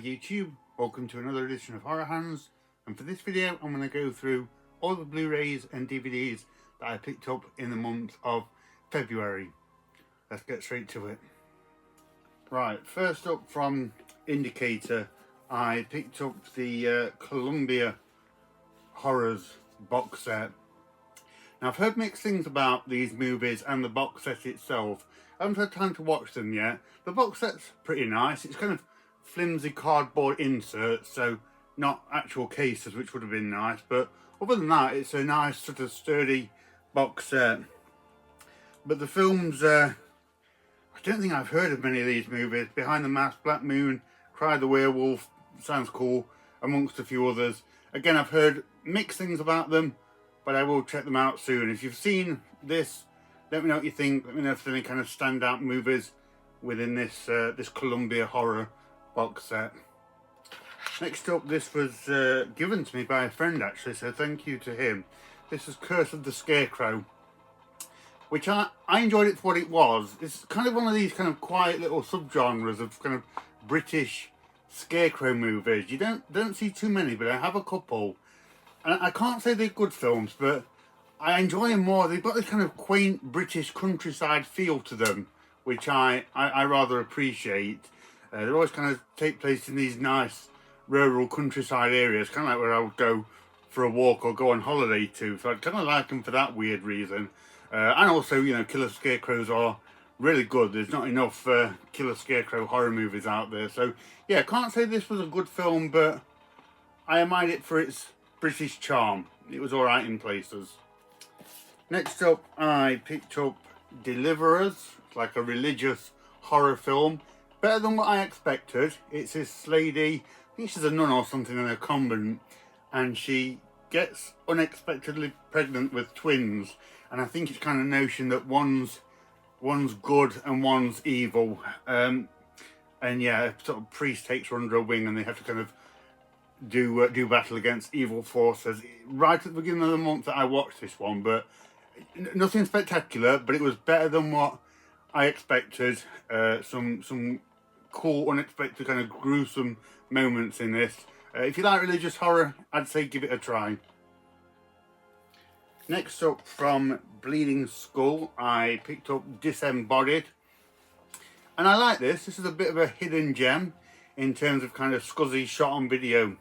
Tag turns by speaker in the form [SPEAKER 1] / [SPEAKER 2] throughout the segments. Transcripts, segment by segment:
[SPEAKER 1] YouTube, welcome to another edition of Horror Hands, and for this video I'm going to go through all the Blu-rays and DVDs that I picked up in the month of February. Let's get straight to it. Right, first up from Indicator, I picked up the Columbia Horrors box set. Now I've heard mixed things about these movies and the box set itself. I haven't had time to watch them yet. The box set's pretty nice. It's kind of flimsy cardboard inserts, so not actual cases, which would have been nice, but other than that it's a nice sort of sturdy box set. But the films, I don't think I've heard of many of these movies. Behind the Mask, Black Moon, Cry the Werewolf, sounds cool, amongst a few others. Again, I've heard mixed things about them, but I will check them out soon. If you've seen this, let me know what you think. Let me know if there's any kind of standout movies within this this Columbia horror box set. Next up, this was given to me by a friend actually, so thank you to him. This is Curse of the Scarecrow, which I enjoyed it for what it was. It's kind of one of these kind of quiet little subgenres of kind of British scarecrow movies. You don't see too many, but I have a couple. And I can't say they're good films, but I enjoy them more. They've got this kind of quaint British countryside feel to them, which I rather appreciate. They always kind of take place in these nice rural countryside areas, kind of like where I would go for a walk or go on holiday to. So I kind of like them for that weird reason. And also, you know, Killer Scarecrows are really good. There's not enough Killer Scarecrow horror movies out there. So yeah, I can't say this was a good film, but I admired it for its British charm. It was alright in places. Next up, I picked up Deliverers. It's like a religious horror film. Better than what I expected. It's this lady, I think she's a nun or something in a convent, and she gets unexpectedly pregnant with twins. And I think it's kind of notion that one's good and one's evil. And yeah, a sort of priest takes her under a wing and they have to kind of do battle against evil forces. Right at the beginning of the month that I watched this one, but nothing spectacular, but it was better than what I expected. Some cool, unexpected, kind of gruesome moments in this. If you like religious horror, I'd say give it a try. Next up from Bleeding Skull, I picked up Disembodied. And I like this. This is a bit of a hidden gem in terms of kind of scuzzy shot on video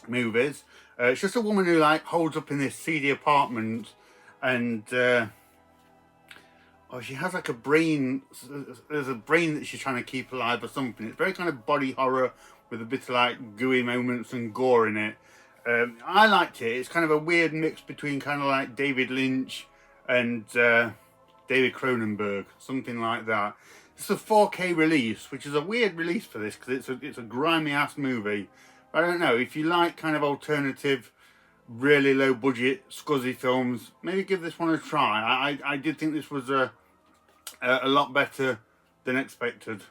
[SPEAKER 1] movies. It's just a woman who like holds up in this seedy apartment and she has like a brain, there's a brain that she's trying to keep alive or something. It's very kind of body horror with a bit of like gooey moments and gore in it. I liked it. It's kind of a weird mix between kind of like David Lynch and David Cronenberg, something like that. It's a 4K release, which is a weird release for this because it's a grimy ass movie. I don't know, if you like kind of alternative, really low budget, scuzzy films, maybe give this one a try. I did think this was a lot better than expected.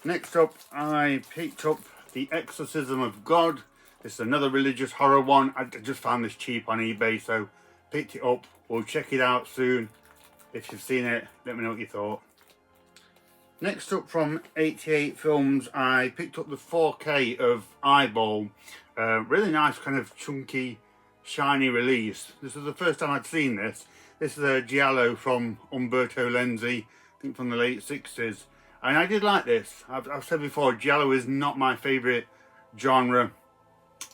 [SPEAKER 1] Next up, I picked up The Exorcism of God. This is another religious horror one. I just found this cheap on eBay, so picked it up. We'll check it out soon. If you've seen it, let me know what you thought. Next up from 88 Films, I picked up the 4K of Eyeball. Really nice kind of chunky, shiny release. This was the first time I'd seen this. This is a giallo from Umberto Lenzi, I think from the late 60s. And I did like this. I've said before, giallo is not my favourite genre.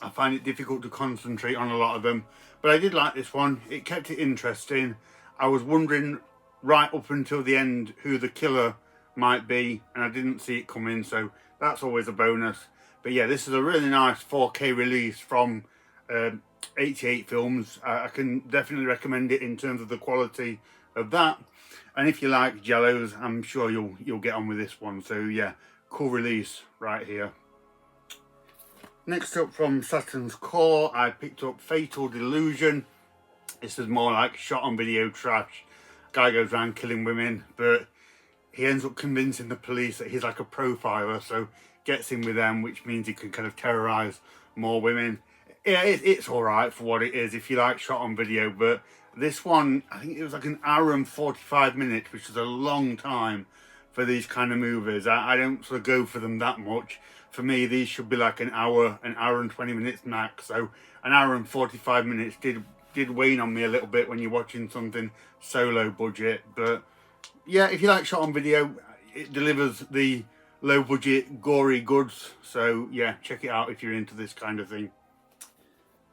[SPEAKER 1] I find it difficult to concentrate on a lot of them. But I did like this one. It kept it interesting. I was wondering right up until the end who the killer might be, and I didn't see it coming, so that's always a bonus. But yeah, this is a really nice 4K release from 88 Films. I can definitely recommend it in terms of the quality of that. And if you like giallos, I'm sure you'll get on with this one. So yeah, cool release right here. Next up from Saturn's Core, I picked up Fatal Delusion. This is more like shot on video trash. Guy goes around killing women, but he ends up convincing the police that he's like a profiler, so gets in with them, which means he can kind of terrorise more women. Yeah, it's alright for what it is if you like shot on video, but this one, I think it was like an hour and 45 minutes, which is a long time for these kind of movies. I don't sort of go for them that much. for me, these should be like an hour and 20 minutes max. So an hour and 45 minutes did wane on me a little bit when you're watching something so low budget. But yeah, if you like shot on video, it delivers the low budget gory goods. So yeah, check it out if you're into this kind of thing.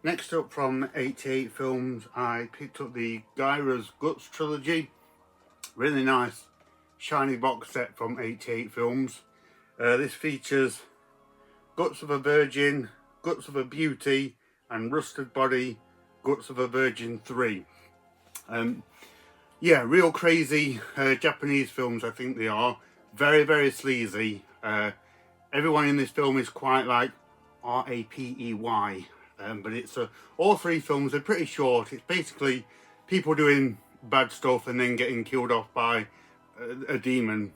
[SPEAKER 1] Next up from 88 Films, I picked up the Gyra's Guts trilogy. Really nice shiny box set from 88 Films. This features Guts of a Virgin, Guts of a Beauty, and Rusted Body, Guts of a Virgin 3. Yeah, real crazy Japanese films, I think they are. Very, very sleazy. Everyone in this film is quite like rapey. But it's all three films are pretty short. It's basically people doing bad stuff and then getting killed off by a demon.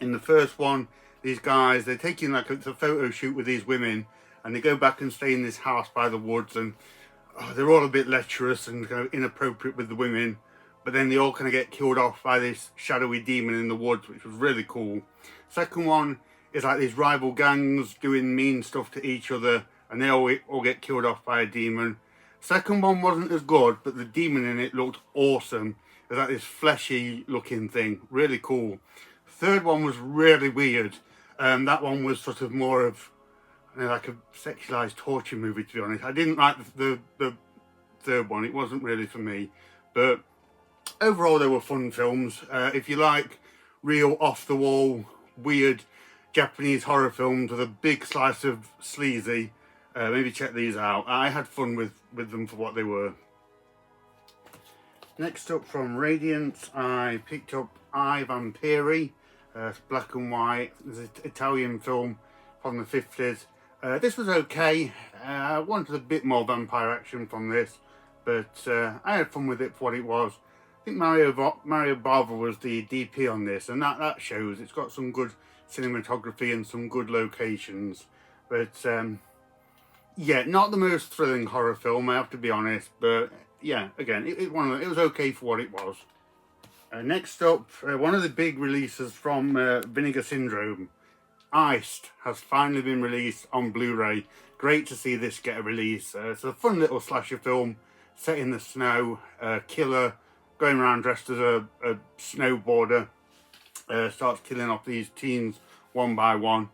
[SPEAKER 1] In the first one, these guys, they're taking like a photo shoot with these women, and they go back and stay in this house by the woods, and they're all a bit lecherous and kind of inappropriate with the women, but then they all kind of get killed off by this shadowy demon in the woods, which was really cool. Second one is like these rival gangs doing mean stuff to each other, and they all get killed off by a demon. Second one wasn't as good, but the demon in it looked awesome. It was like this fleshy looking thing, really cool. Third one was really weird. That one was sort of more of like a sexualized torture movie, to be honest. I didn't like the third one. It wasn't really for me. But overall, they were fun films. If you like real off-the-wall, weird Japanese horror films with a big slice of sleazy, maybe check these out. I had fun with them for what they were. Next up from Radiance, I picked up I, Vampiri. It's black and white. It's an Italian film from the 50s. This was okay. I wanted a bit more vampire action from this, but I had fun with it for what it was. I think Mario Bava was the DP on this, and that shows. It's got some good cinematography and some good locations. But yeah, not the most thrilling horror film, I have to be honest. But yeah, again, it was okay for what it was. Next up, one of the big releases from Vinegar Syndrome, Iced, has finally been released on Blu-ray. Great to see this get a release. It's a fun little slasher film set in the snow. Killer going around dressed as a snowboarder starts killing off these teens one by one.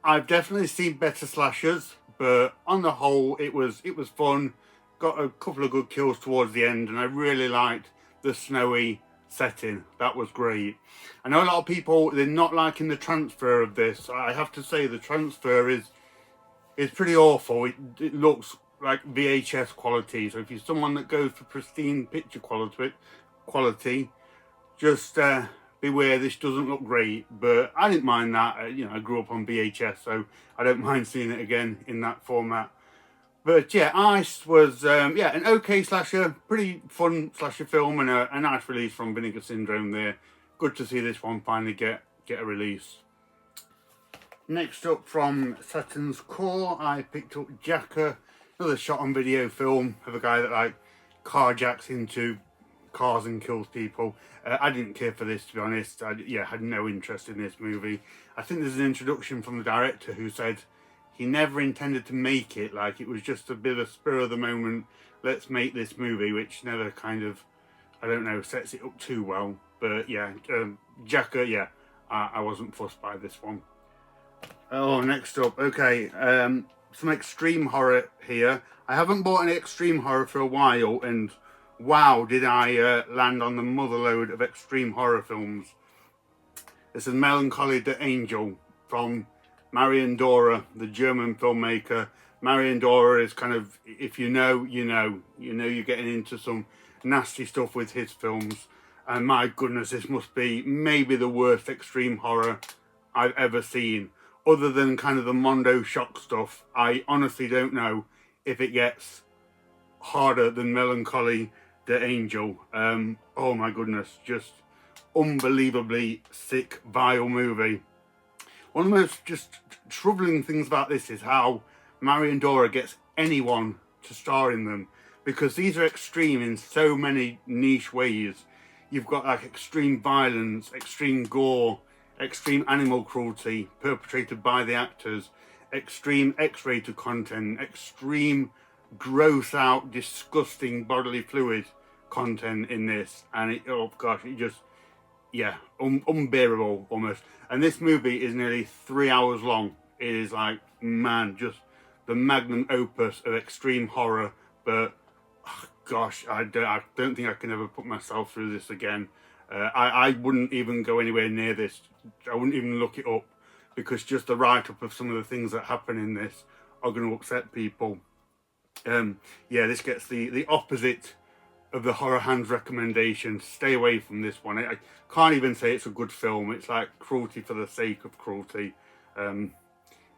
[SPEAKER 1] I've definitely seen better slashers, but on the whole, it was fun. Got a couple of good kills towards the end, and I really liked the snowy setting. That was great. I know a lot of people, they're not liking the transfer of this. I have to say the transfer is pretty awful. It looks like VHS quality. So if you're someone that goes for pristine picture quality, just beware, this doesn't look great. But I didn't mind that. You know, I grew up on VHS, so I don't mind seeing it again in that format. But yeah, Ice was yeah, an okay slasher, pretty fun slasher film, and a nice release from Vinegar Syndrome there. Good to see this one finally get a release. Next up from Saturn's Core, I picked up Jacker, another shot on video film of a guy that like carjacks into cars and kills people. I didn't care for this, to be honest. I had no interest in this movie. I think there's an introduction from the director who said he never intended to make it, like it was just a bit of a spur of the moment, let's make this movie, which never kind of, I don't know, sets it up too well. But yeah, Jacker, yeah, I wasn't fussed by this one. Oh, next up, okay, some extreme horror here. I haven't bought any extreme horror for a while, and wow, did I land on the motherload of extreme horror films. This is Melancholy the Angel from Marian Dora, the German filmmaker. Marian Dora is kind of, if you know, you know you're getting into some nasty stuff with his films. And my goodness, this must be maybe the worst extreme horror I've ever seen. Other than kind of the Mondo shock stuff, I honestly don't know if it gets harder than Melancholy the Angel. Oh my goodness, just unbelievably sick, vile movie. One of the most just troubling things about this is how Marian Dora gets anyone to star in them, because these are extreme in so many niche ways. You've got like extreme violence, extreme gore, extreme animal cruelty perpetrated by the actors, extreme X-rated content, extreme gross out, disgusting bodily fluid content in this, and it, oh gosh, it just, yeah, unbearable almost. And this movie is nearly 3 hours long. It is like, man, just the magnum opus of extreme horror. But oh, gosh, I don't think I can ever put myself through this again. I wouldn't even go anywhere near this. I wouldn't even look it up, because just the write-up of some of the things that happen in this are going to upset people. Yeah, this gets the opposite of the Horror Hands recommendation. Stay away from this one. I can't even say it's a good film. It's like cruelty for the sake of cruelty.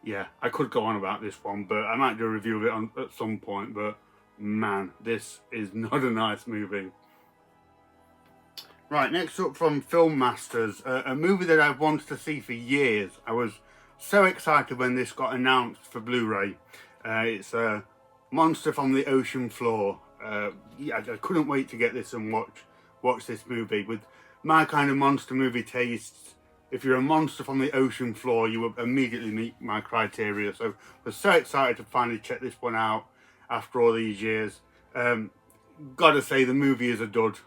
[SPEAKER 1] Yeah, I could go on about this one, but I might do a review of it at some point. But man, this is not a nice movie. Right, next up from Film Masters, a movie that I've wanted to see for years. I was so excited when this got announced for Blu-ray. It's Monster from the Ocean Floor. Yeah, I couldn't wait to get this and watch this movie. With my kind of monster movie tastes, if you're a monster from the ocean floor, you will immediately meet my criteria. So I was so excited to finally check this one out after all these years. Gotta say, the movie is a dud.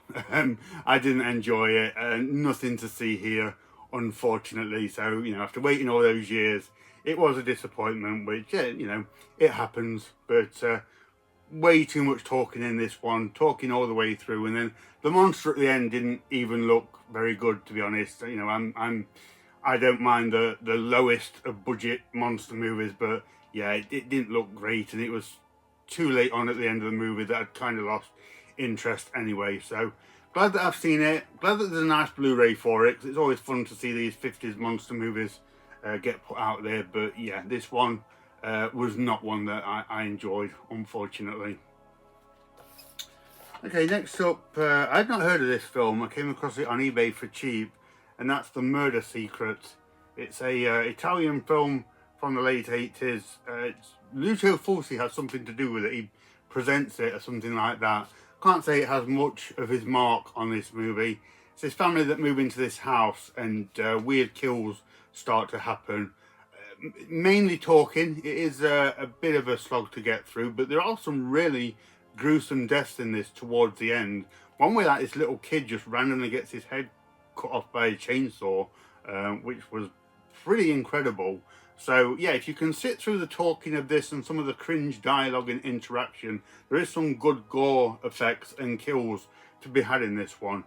[SPEAKER 1] I didn't enjoy it, nothing to see here, unfortunately. So, you know, after waiting all those years, it was a disappointment, which, you know, it happens. But way too much talking in this one, talking all the way through, and then the monster at the end didn't even look very good, to be honest. You know, I don't mind the lowest of budget monster movies, but yeah, it didn't look great, and it was too late on at the end of the movie that I'd kind of lost interest anyway. So glad that I've seen it, glad that there's a nice Blu-ray for it, because it's always fun to see these 50s monster movies get put out there. But yeah, this one was not one that I enjoyed, unfortunately. Okay, next up, I'd not heard of this film. I came across it on eBay for cheap, and that's The Murder Secret. It's a Italian film from the late 80s. Lucio Fulci has something to do with it. He presents it or something like that. Can't say it has much of his mark on this movie. It's this family that move into this house, and weird kills start to happen. Mainly talking. It is a bit of a slog to get through, but there are some really gruesome deaths in this towards the end. One where like this little kid just randomly gets his head cut off by a chainsaw, which was pretty incredible. So yeah, if you can sit through the talking of this and some of the cringe dialogue and interaction, there is some good gore effects and kills to be had in this one.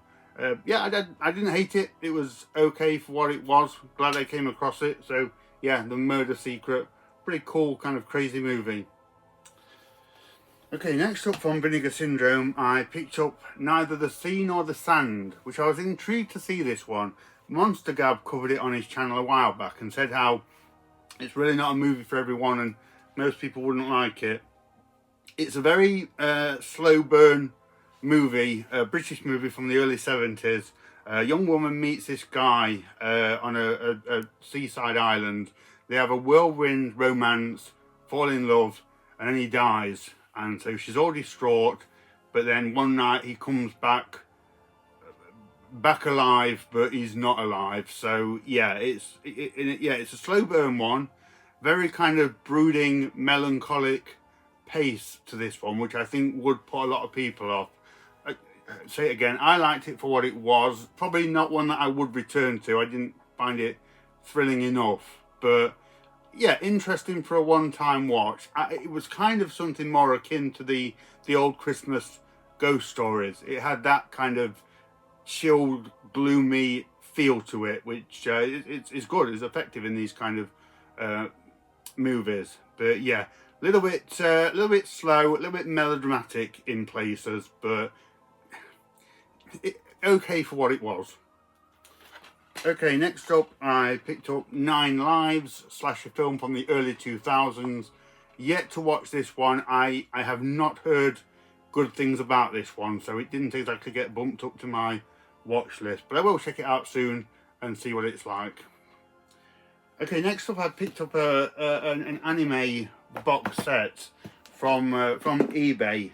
[SPEAKER 1] Yeah, I didn't hate it. It was okay for what it was. Glad I came across it. So yeah, The Murder Secret, pretty cool, kind of crazy movie. Okay, next up from Vinegar Syndrome, I picked up Neither the Sea Nor the Sand, which I was intrigued to see this one. Monster Gab covered it on his channel a while back and said how it's really not a movie for everyone and most people wouldn't like it. It's a very slow burn movie, a British movie from the early 70s. A young woman meets this guy on a seaside island. They have a whirlwind romance, fall in love, and then he dies. And so she's all distraught, but then one night he comes back alive, but he's not alive. So yeah, it's a slow burn one, very kind of brooding, melancholic pace to this one, which I think would put a lot of people off. I say it again, I liked it for what it was. Probably not one that I would return to. I didn't find it thrilling enough, but yeah, interesting for a one-time watch. It was kind of something more akin to the old Christmas ghost stories. It had that kind of chilled, gloomy feel to it, which it's good. It's effective in these kind of movies. But yeah, a little bit slow, a little bit melodramatic in places, but okay for what it was. Okay, next up I picked up 9 Lives, slasher film from the early 2000s. Yet to watch this one. I have not heard good things about this one, so it didn't exactly get bumped up to my watch list, but I will check it out soon and see what it's like. Okay, next up I picked up an anime box set from eBay,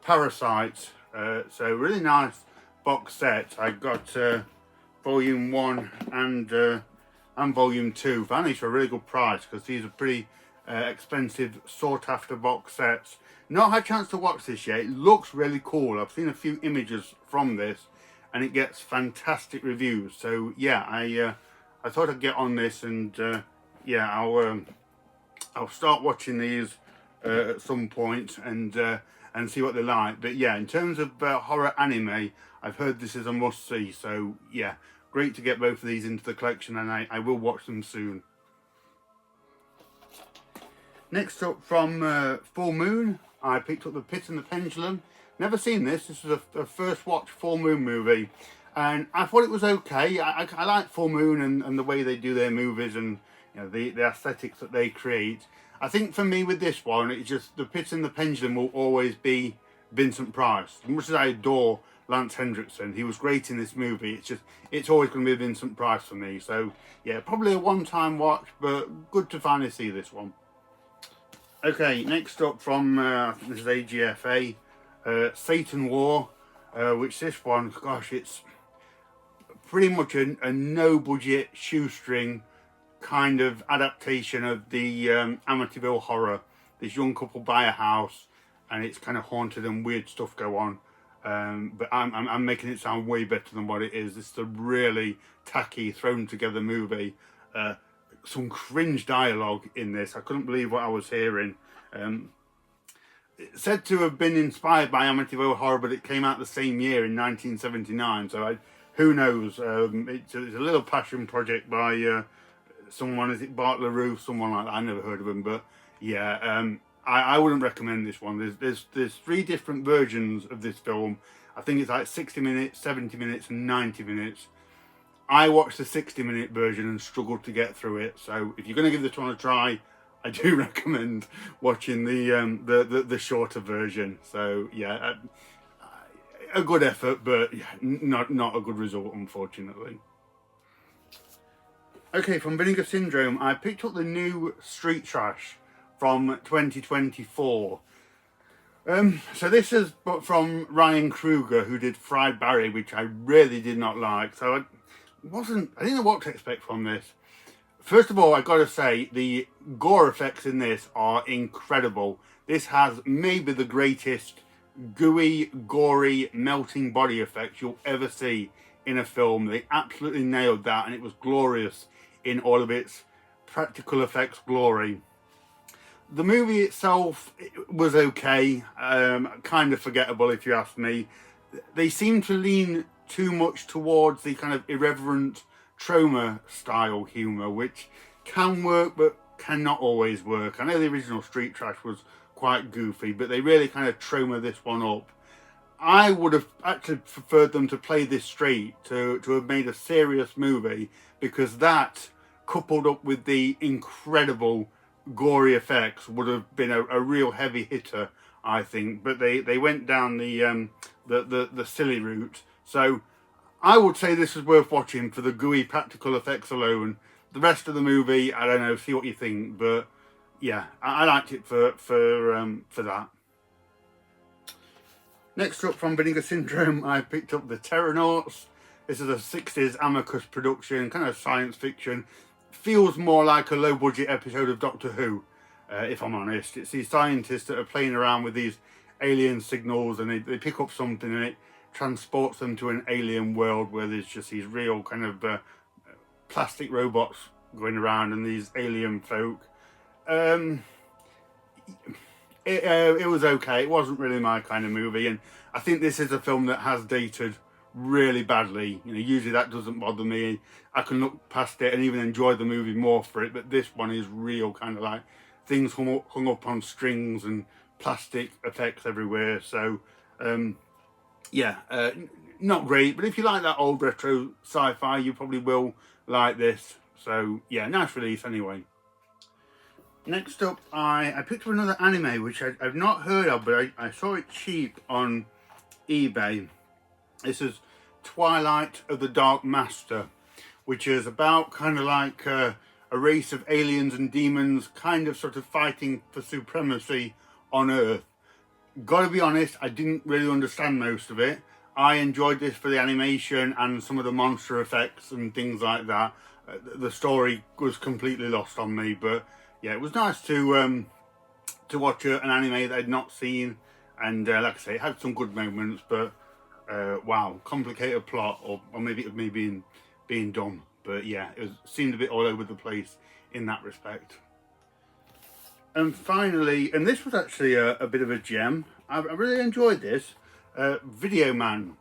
[SPEAKER 1] Parasite. So really nice box set. I got Volume 1 and Volume 2. Vanished for a really good price, because these are pretty expensive, sought after box sets. Not had a chance to watch this yet. It looks really cool. I've seen a few images from this, and it gets fantastic reviews. So yeah, I thought I'd get on this, and yeah, I'll start watching these at some point and see what they like. But yeah, in terms of horror anime, I've heard this is a must see. So yeah, great to get both of these into the collection, and I will watch them soon. Next up, from Full Moon, I picked up The Pit and the Pendulum. Never seen this. This was a first watch Full Moon movie, and I thought it was okay. I like Full Moon and the way they do their movies, and you know, the aesthetics that they create. I think for me with this one, it's just The Pit and the Pendulum will always be Vincent Price. As much as I adore Lance Henriksen, he was great in this movie. It's always going to be Vincent Price for me. So yeah, probably a one-time watch, but good to finally see this one. Okay, next up from this is AGFA, Satan War, which this one, gosh, it's pretty much a no-budget shoestring kind of adaptation of the Amityville Horror. This young couple buy a house, and it's kind of haunted and weird stuff go on. But I'm making it sound way better than what it is. It's a really tacky, thrown together movie. Some cringe dialogue in this. I couldn't believe what I was hearing. It's said to have been inspired by Amityville Horror, but it came out the same year in 1979. So who knows? It's a little passion project by someone. Is it Bart LaRue? Someone like that. I never heard of him, but yeah. I wouldn't recommend this one. There's 3 different versions of this film. I think it's like 60 minutes, 70 minutes, and 90 minutes. I watched the 60-minute version and struggled to get through it. So if you're going to give this one a try, I do recommend watching the shorter version. So yeah, a good effort, but yeah, not a good result, unfortunately. Okay, from Vinegar Syndrome, I picked up the new Street Trash from 2024. So this is from Ryan Kruger, who did Fried Barry, which I really did not like. So I didn't know what to expect from this. First of all, I got to say, the gore effects in this are incredible. This has maybe the greatest gooey, gory, melting body effects you'll ever see in a film. They absolutely nailed that, and it was glorious in all of its practical effects glory. The movie itself was okay, kind of forgettable if you ask me. They seem to lean too much towards the kind of irreverent Troma style humour, which can work but cannot always work. I know the original Street Trash was quite goofy, but they really kind of Troma this one up. I would have actually preferred them to play this straight, to have made a serious movie, because that, coupled up with the incredible gory effects, would have been a real heavy hitter, I think. But they went down the silly route. So I would say this is worth watching for the gooey practical effects alone. The rest of the movie, I don't know, see what you think. But yeah, I liked it for that. Next up, from Vinegar Syndrome, I picked up The Terranauts. This is a 60s Amicus production, kind of science fiction. Feels more like a low-budget episode of Doctor Who, if I'm honest. It's these scientists that are playing around with these alien signals, and they pick up something, and it transports them to an alien world where there's just these real kind of plastic robots going around and these alien folk. It was okay. It wasn't really my kind of movie, and I think this is a film that has dated really badly. You know, usually that doesn't bother me. I can look past it and even enjoy the movie more for it, but this one is real kind of like things hung up on strings and plastic effects everywhere. So yeah, not great, but if you like that old retro sci-fi, you probably will like this. So yeah, nice release anyway. Next up, I picked up another anime which I've not heard of, but I saw it cheap on eBay. This is Twilight of the Dark Master, which is about kind of like a race of aliens and demons kind of sort of fighting for supremacy on Earth. Gotta be honest, I didn't really understand most of it. I enjoyed this for the animation and some of the monster effects and things like that. The story was completely lost on me, but yeah, it was nice to watch an anime that I'd not seen, and like I say, it had some good moments, but wow, complicated plot, or maybe it was me being dumb, but yeah, seemed a bit all over the place in that respect. And finally, and this was actually a bit of a gem, I really enjoyed this, Video Man,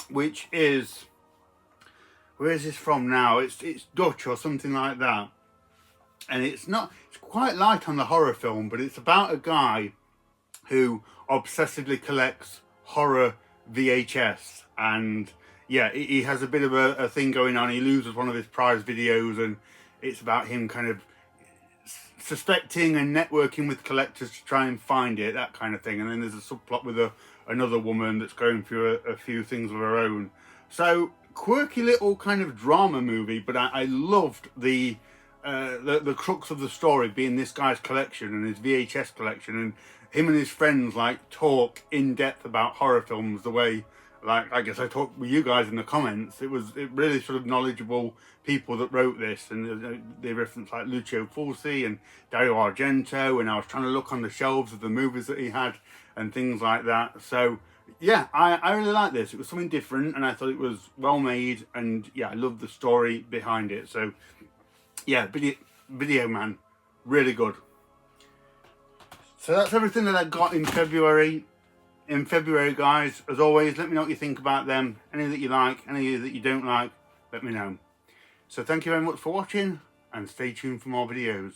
[SPEAKER 1] which is, where is this from now? It's Dutch or something like that, and it's quite light on the horror film, but it's about a guy who obsessively collects horror VHS, and yeah, he has a bit of a thing going on. He loses one of his prize videos, and it's about him kind of suspecting and networking with collectors to try and find it, that kind of thing. And then there's a subplot with another woman that's going through a few things of her own. So quirky little kind of drama movie, but I loved the crux of the story being this guy's collection and his VHS collection, and him and his friends like talk in depth about horror films the way, like, I guess I talked with you guys in the comments. It really sort of knowledgeable people that wrote this, and they referenced like Lucio Fulci and Dario Argento, and I was trying to look on the shelves of the movies that he had and things like that. So yeah, I really liked this. It was something different, and I thought it was well made, and yeah, I loved the story behind it. So yeah, Video Man, really good. So that's everything that I got in February. In February, guys, as always, let me know what you think about them. Any that you like, any that you don't like, let me know. So thank you very much for watching, and stay tuned for more videos.